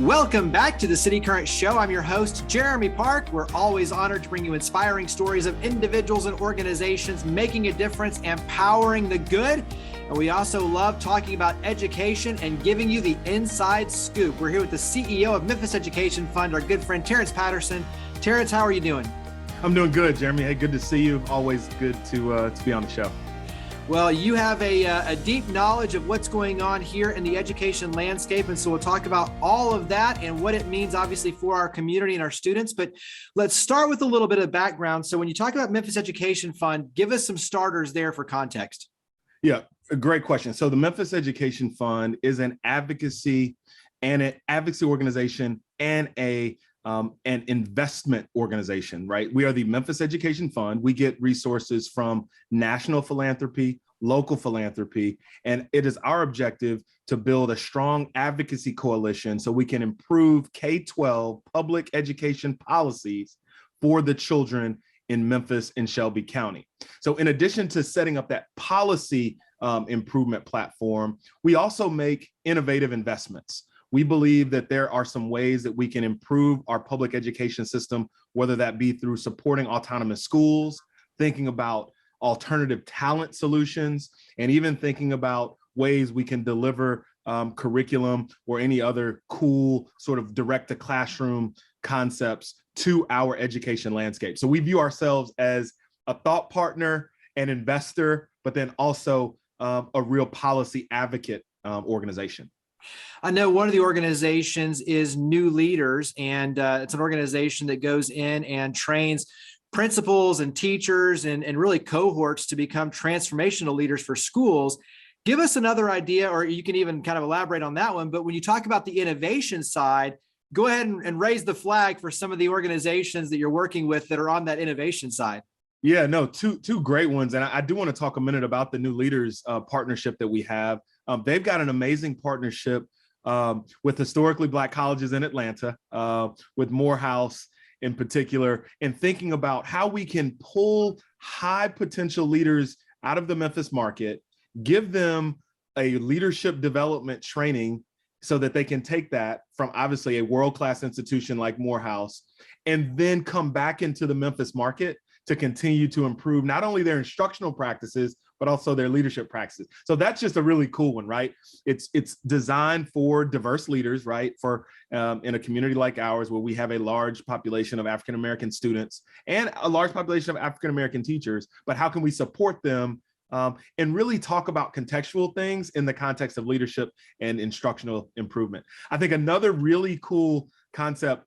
Welcome back to the City Current Show. I'm your host, Jeremy Park. We're always honored to bring you inspiring stories of individuals and organizations making a difference and powering the good. And we also love talking about education and giving you the inside scoop. We're here with the CEO of Memphis Education Fund, our good friend, Terence Patterson. Terence, how are you doing? I'm doing good, Jeremy. Hey, good to see you. Always good to be on the show. Well, you have a deep knowledge of what's going on here in the education landscape. And so we'll talk about all of that and what it means, obviously, for our community and our students. But let's start with a little bit of background. So when you talk about Memphis Education Fund, give us some starters there for context. Yeah, a great question. So the Memphis Education Fund is an advocacy organization and an investment organization, right? We are the Memphis Education Fund. We get resources from national philanthropy, local philanthropy, and it is our objective to build a strong advocacy coalition so we can improve K-12 public education policies for the children in Memphis and Shelby County. So in addition to setting up that policy improvement platform, we also make innovative investments. We believe that there are some ways that we can improve our public education system, whether that be through supporting autonomous schools, thinking about alternative talent solutions, and even thinking about ways we can deliver curriculum or any other cool sort of direct to classroom concepts to our education landscape. So we view ourselves as a thought partner, an investor, but then also a real policy advocate organization. I know one of the organizations is New Leaders, and it's an organization that goes in and trains principals and teachers and really cohorts to become transformational leaders for schools. Give us another idea, or you can even kind of elaborate on that one. But when you talk about the innovation side, go ahead and raise the flag for some of the organizations that you're working with that are on that innovation side. Yeah, no, two great ones. And I do want to talk a minute about the New Leaders partnership that we have. They've got an amazing partnership with historically Black colleges in Atlanta, with Morehouse in particular, and thinking about how we can pull high potential leaders out of the Memphis market, give them a leadership development training so that they can take that from obviously a world-class institution like Morehouse, and then come back into the Memphis market to continue to improve not only their instructional practices, but also their leadership practices. So that's just a really cool one, right? It's designed for diverse leaders, right? For in a community like ours, where we have a large population of African-American students and a large population of African-American teachers, but how can we support them and really talk about contextual things in the context of leadership and instructional improvement? I think another really cool concept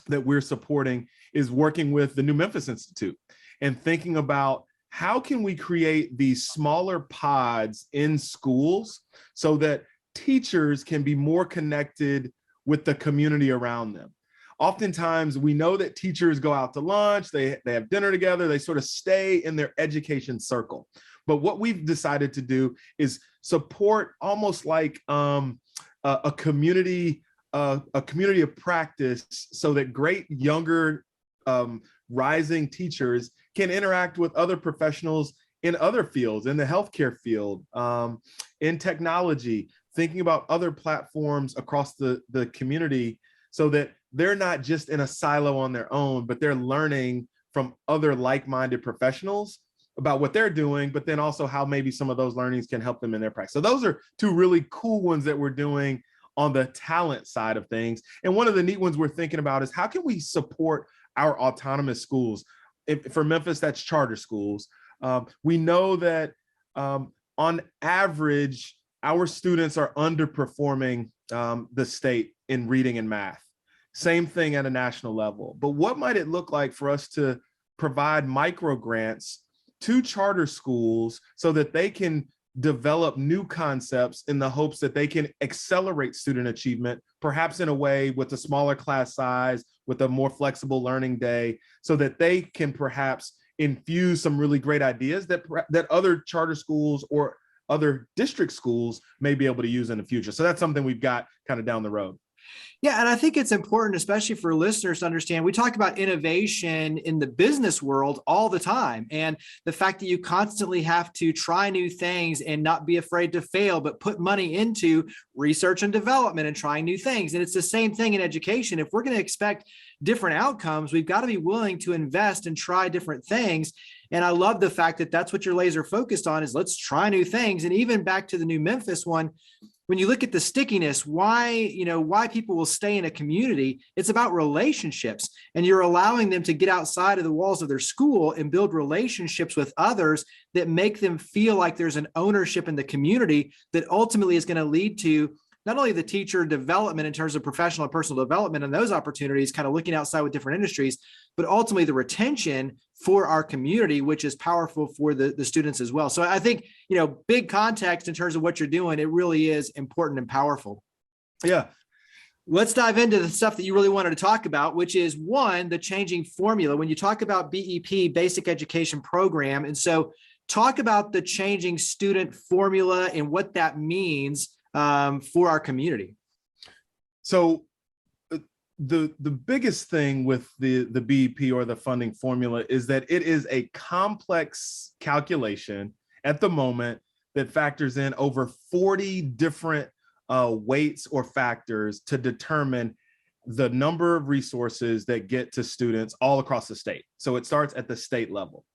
that we're supporting is working with the New Memphis Institute and thinking about how can we create these smaller pods in schools so that teachers can be more connected with the community around them. Oftentimes, we know that teachers go out to lunch, they have dinner together, they sort of stay in their education circle. But what we've decided to do is support almost like a community of practice so that great younger rising teachers can interact with other professionals in other fields, in the healthcare field, in technology, thinking about other platforms across the community so that they're not just in a silo on their own, but they're learning from other like-minded professionals about what they're doing, but then also how maybe some of those learnings can help them in their practice. So those are two really cool ones that we're doing on the talent side of things. And one of the neat ones we're thinking about is how can we support our autonomous schools? For Memphis, that's charter schools. We know that on average, our students are underperforming the state in reading and math. Same thing at a national level. But what might it look like for us to provide micro grants to charter schools so that they can develop new concepts in the hopes that they can accelerate student achievement, perhaps in a way with a smaller class size, with a more flexible learning day, so that they can perhaps infuse some really great ideas that other charter schools or other district schools may be able to use in the future. So that's something we've got kind of down the road. Yeah, and I think it's important, especially for listeners, to understand we talk about innovation in the business world all the time. And the fact that you constantly have to try new things and not be afraid to fail, but put money into research and development and trying new things. And it's the same thing in education. If we're going to expect different outcomes, we've got to be willing to invest and try different things. And I love the fact that that's what you're laser focused on, is let's try new things. And even back to the new Memphis one, when you look at the stickiness, why people will stay in a community, it's about relationships, and you're allowing them to get outside of the walls of their school and build relationships with others that make them feel like there's an ownership in the community that ultimately is going to lead to not only the teacher development in terms of professional and personal development and those opportunities, kind of looking outside with different industries, but ultimately the retention for our community, which is powerful for the students as well. So I think, big context in terms of what you're doing, it really is important and powerful. Yeah. Let's dive into the stuff that you really wanted to talk about, which is one, the changing formula. When you talk about BEP, Basic Education Program, and so talk about the changing student formula and what that means for our community. So the biggest thing with the BEP or the funding formula is that it is a complex calculation at the moment that factors in over 40 different weights or factors to determine the number of resources that get to students all across the state. So it starts at the state level.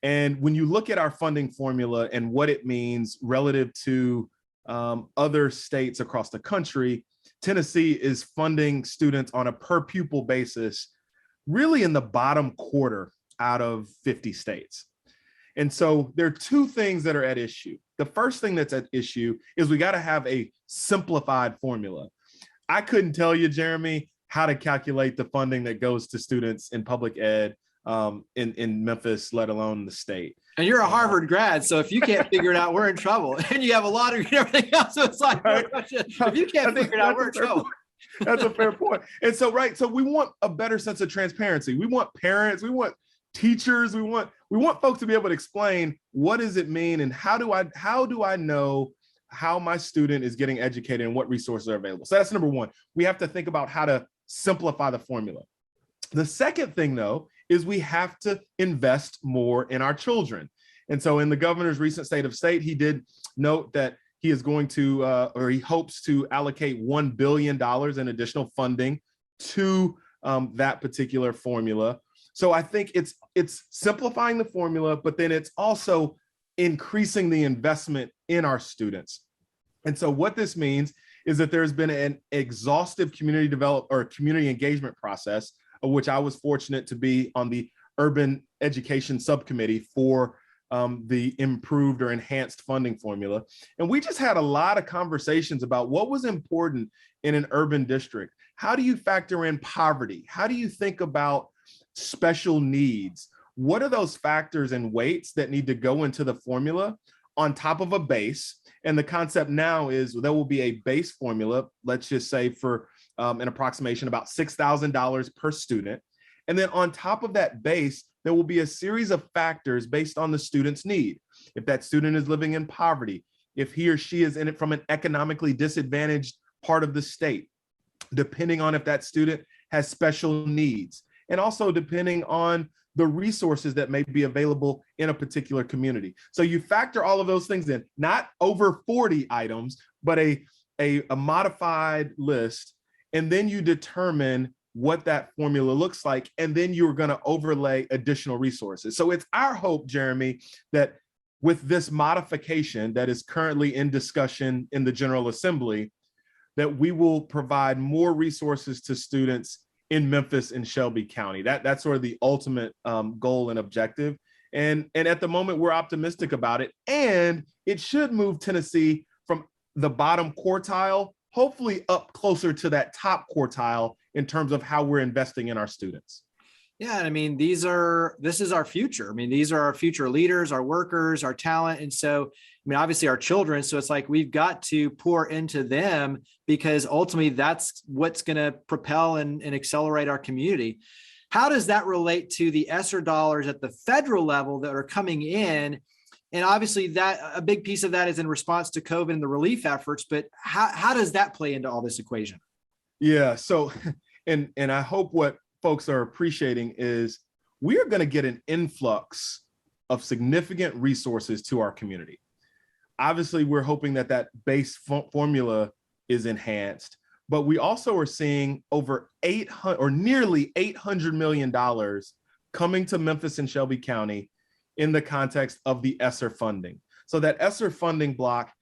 And when you look at our funding formula and what it means relative to other states across the country, Tennessee is funding students on a per pupil basis, really in the bottom quarter out of 50 states. And so there are two things that are at issue. The first thing that's at issue is we got to have a simplified formula. I couldn't tell you, Jeremy, how to calculate the funding that goes to students in public ed in Memphis, let alone the state. And you're a Harvard grad, so if you can't figure it out, we're in trouble. And you have a lot of everything else. So it's like, right? If you can't figure it out, we're in trouble. That's a fair point. And so, right. So we want a better sense of transparency. We want parents, we want teachers, we want folks to be able to explain, what does it mean? And how do I know how my student is getting educated and what resources are available? So that's number one. We have to think about how to simplify the formula. The second thing, though, is we have to invest more in our children. And so in the governor's recent state of state, he did note that he is going to, or he hopes to allocate $1 billion in additional funding to that particular formula. So I think it's simplifying the formula, but then it's also increasing the investment in our students. And so what this means is that there's been an exhaustive community engagement process, of which I was fortunate to be on the urban education subcommittee for the improved or enhanced funding formula. And we just had a lot of conversations about what was important in an urban district. How do you factor in poverty? How do you think about special needs? What are those factors and weights that need to go into the formula on top of a base? And the concept now is there will be a base formula, let's just say for an approximation about $6,000 per student. And then on top of that base, there will be a series of factors based on the student's need. If that student is living in poverty, if he or she is in it from an economically disadvantaged part of the state, depending on if that student has special needs, and also depending on the resources that may be available in a particular community. So you factor all of those things in, not over 40 items, but a modified list, and then you determine what that formula looks like, and then you're going to overlay additional resources. So it's our hope, Jeremy, that with this modification that is currently in discussion in the General Assembly, that we will provide more resources to students in Memphis and Shelby County. That's sort of the ultimate goal and objective. And at the moment, we're optimistic about it. And it should move Tennessee from the bottom quartile, hopefully up closer to that top quartile in terms of how we're investing in our students. Yeah, I mean, this is our future. I mean, these are our future leaders, our workers, our talent. And so, I mean, obviously our children. So it's like, we've got to pour into them, because ultimately that's what's going to propel and accelerate our community. How does that relate to the ESSER dollars at the federal level that are coming in? And obviously that a big piece of that is in response to COVID and the relief efforts, but how does that play into all this equation? Yeah. So, and I hope what folks are appreciating is we are going to get an influx of significant resources to our community. Obviously, we're hoping that that base formula is enhanced, but we also are seeing over 800 or nearly $800 million coming to Memphis and Shelby County in the context of the ESSER funding. So that ESSER funding block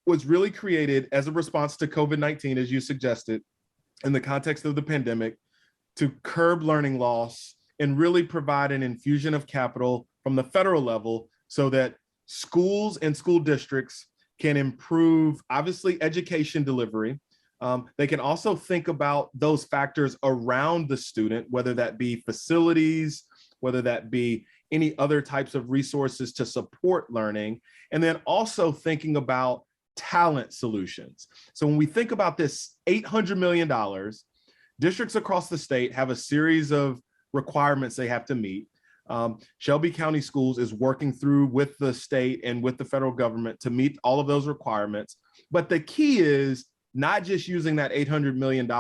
was really created as a response to COVID-19, as you suggested, in the context of the pandemic, to curb learning loss and really provide an infusion of capital from the federal level so that schools and school districts can improve, obviously, education delivery. They can also think about those factors around the student, whether that be facilities, whether that be any other types of resources to support learning, and then also thinking about talent solutions. So when we think about this $800 million, districts across the state have a series of requirements they have to meet. Shelby County Schools is working through with the state and with the federal government to meet all of those requirements. But the key is not just using that $800 million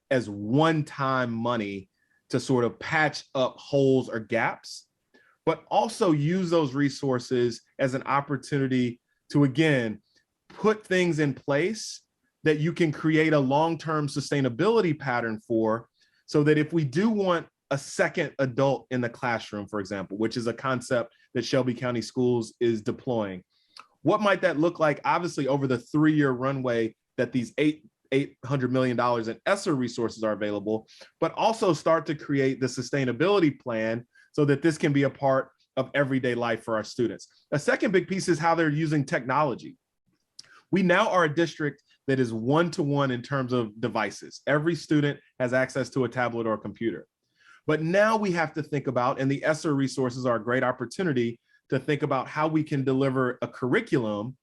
as one-time money to sort of patch up holes or gaps, but also use those resources as an opportunity to, again, put things in place that you can create a long-term sustainability pattern for, so that if we do want a second adult in the classroom, for example, which is a concept that Shelby County Schools is deploying, what might that look like? Obviously, over the 3-year runway that these $800 million in ESSER resources are available, but also start to create the sustainability plan so that this can be a part of everyday life for our students. A second big piece is how they're using technology. We now are a district that is one-to-one in terms of devices. Every student has access to a tablet or a computer. But now we have to think about, and the ESSER resources are a great opportunity to think about how we can deliver a curriculum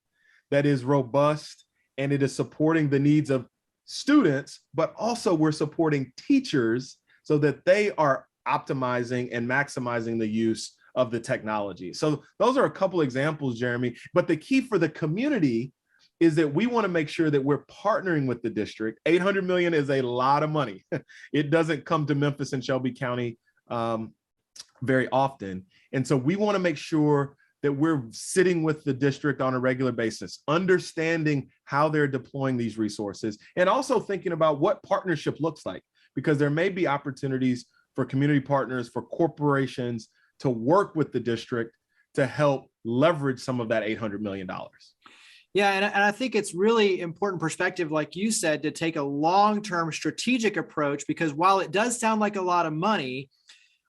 that is robust and it is supporting the needs of students, but also we're supporting teachers so that they are optimizing and maximizing the use of the technology. So those are a couple examples, Jeremy, but the key for the community is that we want to make sure that we're partnering with the district. 800 million is a lot of money. It doesn't come to Memphis and Shelby County very often. And so we want to make sure that we're sitting with the district on a regular basis, understanding how they're deploying these resources, and also thinking about what partnership looks like, because there may be opportunities for community partners, for corporations to work with the district to help leverage some of that $800 million. Yeah, and I think it's really important perspective, like you said, to take a long-term strategic approach, because while it does sound like a lot of money,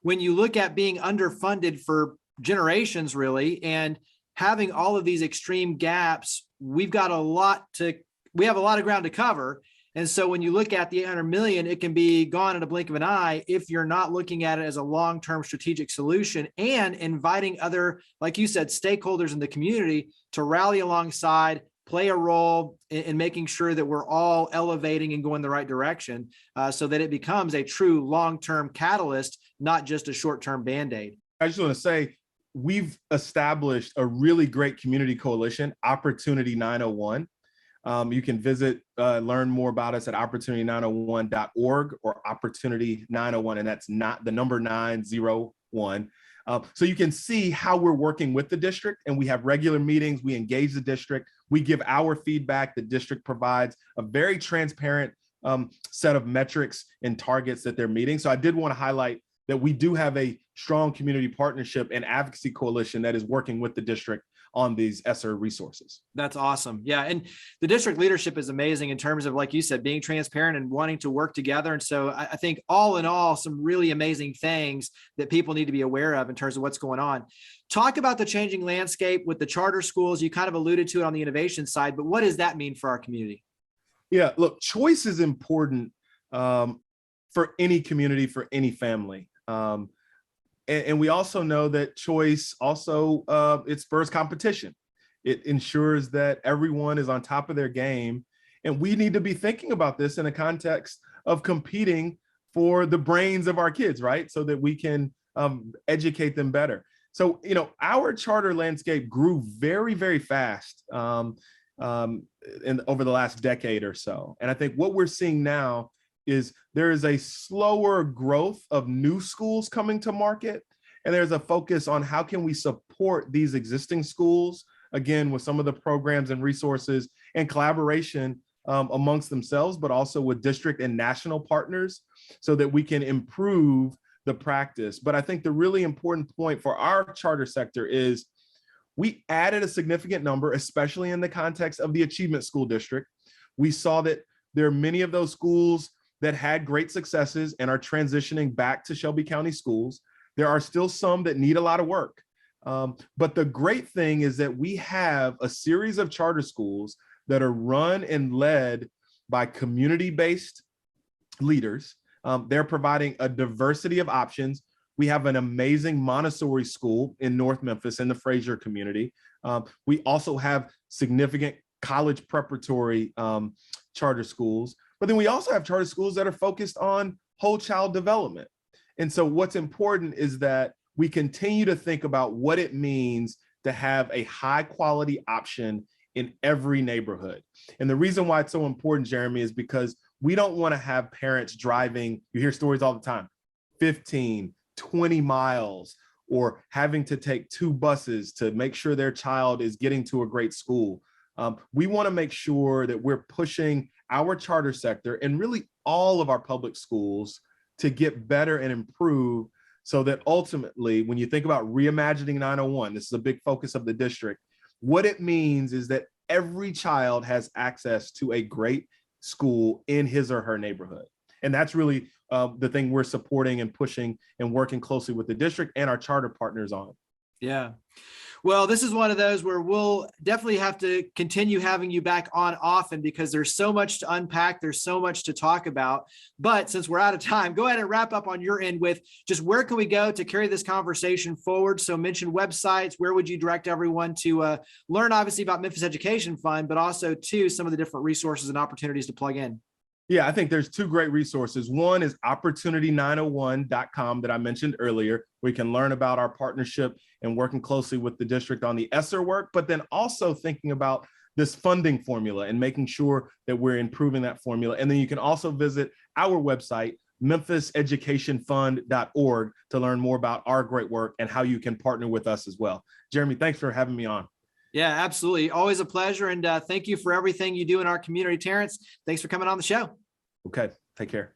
when you look at being underfunded for generations, really, and having all of these extreme gaps, we have a lot of ground to cover. And so when you look at the 800 million, it can be gone in a blink of an eye if you're not looking at it as a long-term strategic solution and inviting other, like you said, stakeholders in the community to rally alongside, play a role in making sure that we're all elevating and going the right direction, so that it becomes a true long-term catalyst, not just a short-term Band-Aid. I just want to say, we've established a really great community coalition, Opportunity 901. You can learn more about us at opportunity901.org or Opportunity 901, and that's not the number 901. So you can see how we're working with the district, and we have regular meetings. We engage the district. We give our feedback. The district provides a very transparent set of metrics and targets that they're meeting. So I did want to highlight that we do have a strong community partnership and advocacy coalition that is working with the district on these ESSER resources. That's awesome. Yeah. And the district leadership is amazing in terms of, like you said, being transparent and wanting to work together. And so I think all in all, some really amazing things that people need to be aware of in terms of what's going on. Talk about the changing landscape with the charter schools. You kind of alluded to it on the innovation side, but what does that mean for our community? Yeah, look, choice is important for any community, for any family. And we also know that choice also, it spurs competition. It ensures that everyone is on top of their game. And we need to be thinking about this in a context of competing for the brains of our kids, right? So that we can educate them better. So, our charter landscape grew very, very fast. over the last decade or so. And I think what we're seeing now is there is a slower growth of new schools coming to market. And there's a focus on how can we support these existing schools, again, with some of the programs and resources and collaboration amongst themselves, but also with district and national partners so that we can improve the practice. But I think the really important point for our charter sector is we added a significant number, especially in the context of the Achievement School District. We saw that there are many of those schools that had great successes and are transitioning back to Shelby County schools. There are still some that need a lot of work. But the great thing is that we have a series of charter schools that are run and led by community-based leaders. They're providing a diversity of options. We have an amazing Montessori school in North Memphis in the Fraser community. We also have significant college preparatory charter schools, but then we also have charter schools that are focused on whole child development. And so what's important is that we continue to think about what it means to have a high quality option in every neighborhood. And the reason why it's so important, Jeremy, is because we don't want to have parents driving, you hear stories all the time, 15, 20 miles, or having to take 2 buses to make sure their child is getting to a great school. We want to make sure that we're pushing our charter sector and really all of our public schools to get better and improve so that ultimately, when you think about reimagining 901, this is a big focus of the district, what it means is that every child has access to a great school in his or her neighborhood. And that's really the thing we're supporting and pushing and working closely with the district and our charter partners on. Yeah. Well, this is one of those where we'll definitely have to continue having you back on often because there's so much to unpack. There's so much to talk about. But since we're out of time, go ahead and wrap up on your end with just where can we go to carry this conversation forward? So mention websites. Where would you direct everyone to learn, obviously, about Memphis Education Fund, but also to some of the different resources and opportunities to plug in? Yeah, I think there's 2 great resources. One is opportunity901.com that I mentioned earlier, where you can learn about our partnership and working closely with the district on the ESSER work, but then also thinking about this funding formula and making sure that we're improving that formula. And then you can also visit our website, memphiseducationfund.org, to learn more about our great work and how you can partner with us as well. Jeremy, thanks for having me on. Yeah, absolutely. Always a pleasure. And thank you for everything you do in our community, Terrence. Thanks for coming on the show. Okay, take care.